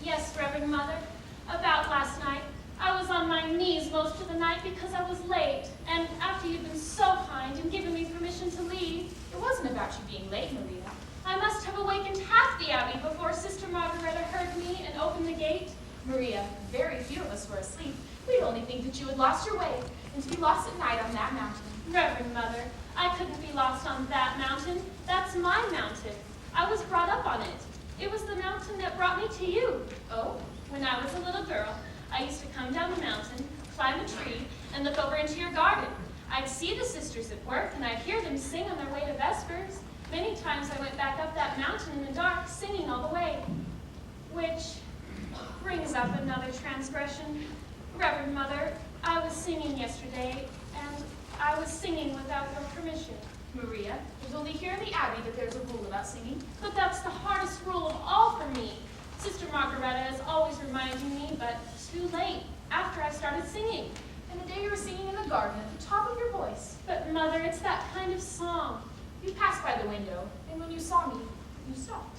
Yes, Reverend Mother. About last night, I was on my knees most of the night because I was late. And after you'd been so kind and given me permission to leave. It wasn't about you being late, Maria. I must have awakened half the abbey before Sister Margaretta heard me and opened the gate. Maria, very few of us were asleep. We'd only think that you had lost your way, and to be lost at night on that mountain. Reverend Mother, I couldn't be lost on that mountain. That's my mountain. I was brought up on it. It was the mountain that brought me to you. Oh? When I was a little girl, I used to come down the mountain, climb a tree, and look over into your garden. I'd see the sisters at work, and I'd hear them sing on their way to vespers. Many times I went back up that mountain in the dark, singing all the way. Which brings up another transgression. Reverend Mother, I was singing yesterday, and I was singing without your permission. Maria, it's only here in the abbey that there's a rule about singing. But that's the hardest rule of all for me. Sister Margaretta is always reminding me, but too late, after I started singing. And the day you were singing in the garden at the top of your voice. But Mother, it's that kind of song. You passed by the window, and when you saw me, you stopped.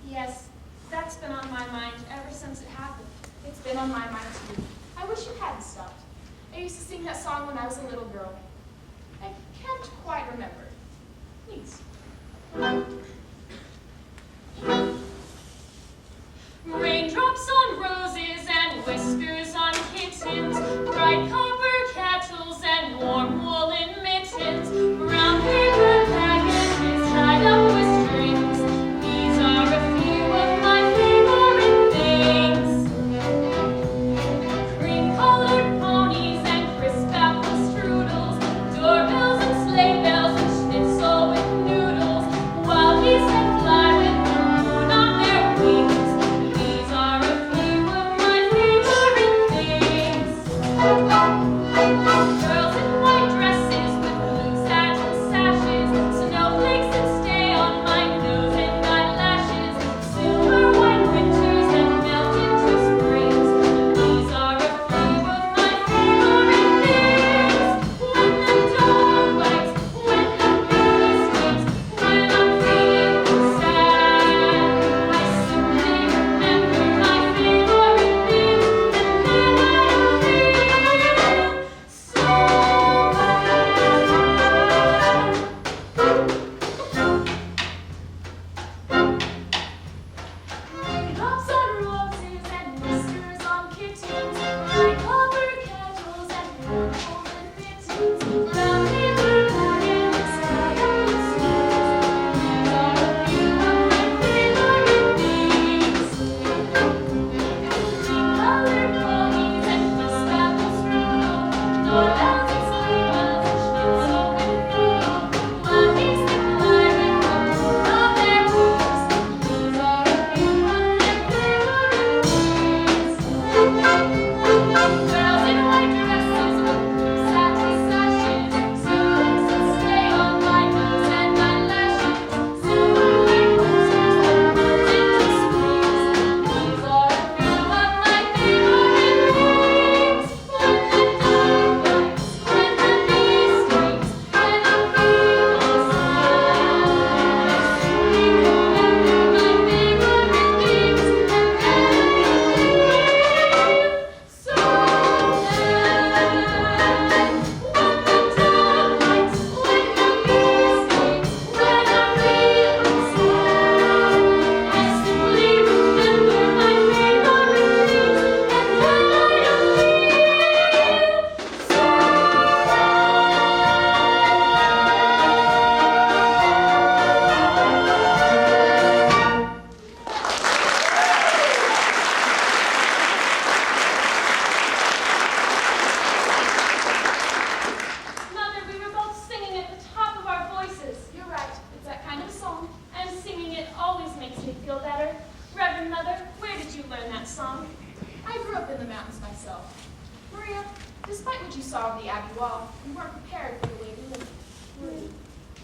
Yes, that's been on my mind ever since it happened. It's been on my mind too. I wish you hadn't stopped. I used to sing that song when I was a little girl. I can't quite remember. Please. Raindrops on roses and whiskers on kittens, bright copper kettles and warm woolen mittens, brown paper packages tied up with strings. These are a few of my favorite things. Cream-colored ponies and crisp apple strudels, doorbells and sleigh bells and schnitzel with noodles, while geese that fly with the moon on their wings. These are a few of my favorite things. Girls in white dresses with blue satin sashes, snowflakes that stay on my nose and eyelashes, silver white winters that melt into springs. These are a few of my favorite things. When the dawn bites, when the breeze speaks, when I'm feeling sad, I simply remember my favorite things, and then I don't feel so Raindrops on roses and whiskers on kittens, bright copper kettles and warm woolen mittens, brown paper packages tied up with strings. These are a few of my favorite things. Cream-colored ponies and crisp apple strudel, doorbells and sleigh bells and schnitzel with noodle, wild geese that fly with the moon on their wings. These are a few of my favorite things. Girls in white dresses with blue satin sashes, snowflakes that stay on my nose and eyelashes, silver white winters that melt into springs. These are a few of my favorite things. When the dawn bites, when the bee stings, when I'm feeling sad, I simply remember my favorite things, and then I don't feel so bad. When the dawn bites, when the bee stings, when I'm feeling sad, I simply remember my favorite things, and then I don't feel so Mother, we were both singing at the top of our voices. You're right. It's that kind of song. And singing it always makes me feel better. Reverend Mother, where did you learn that song? I grew up in the mountains myself. Maria, despite what you saw on the abbey wall, you weren't prepared for the way we live. Were you?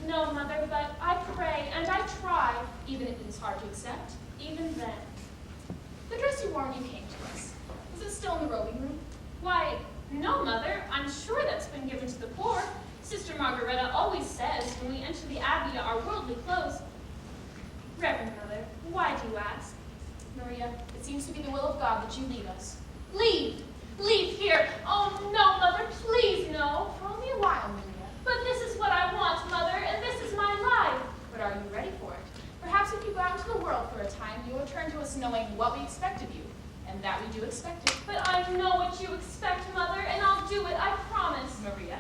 No, Mother, but I pray and I try, Even if it is hard to accept. even then. The dress you wore when you came to us, is it still in the robing room? Why, no, Mother, I'm sure that's been given to the poor. Sister Margaretta always says when we enter the abbey our worldly clothes. Reverend Mother, why do you ask? No, Maria. It seems to be the will of God that you leave us. Leave! Leave here! Oh, no, Mother, please, no. For only a while, Maria. But this is what I want, Mother, and this is my life. But are you ready for it? Perhaps if you go out into the world for a time, you will return to us knowing what we expect of you, and that we do expect it. But I know what you expect, Mother, and I'll do it, I promise. Maria,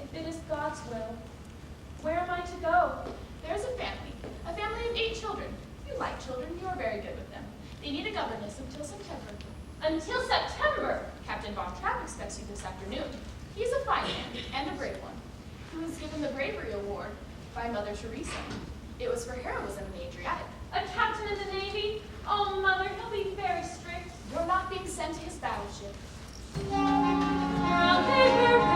If it is God's will, where am I to go? there's a family of 8 children. You like children, you are very good with them. They need a governess until September. Until September. Captain Von Trapp expects you this afternoon. He's a fine man, and a brave one. He was given the Bravery Award by Mother Teresa. It was for heroism in the Adriatic. A captain in the Navy? Oh, Mother, he'll be very strict. You're not being sent to his battleship. I'll pay her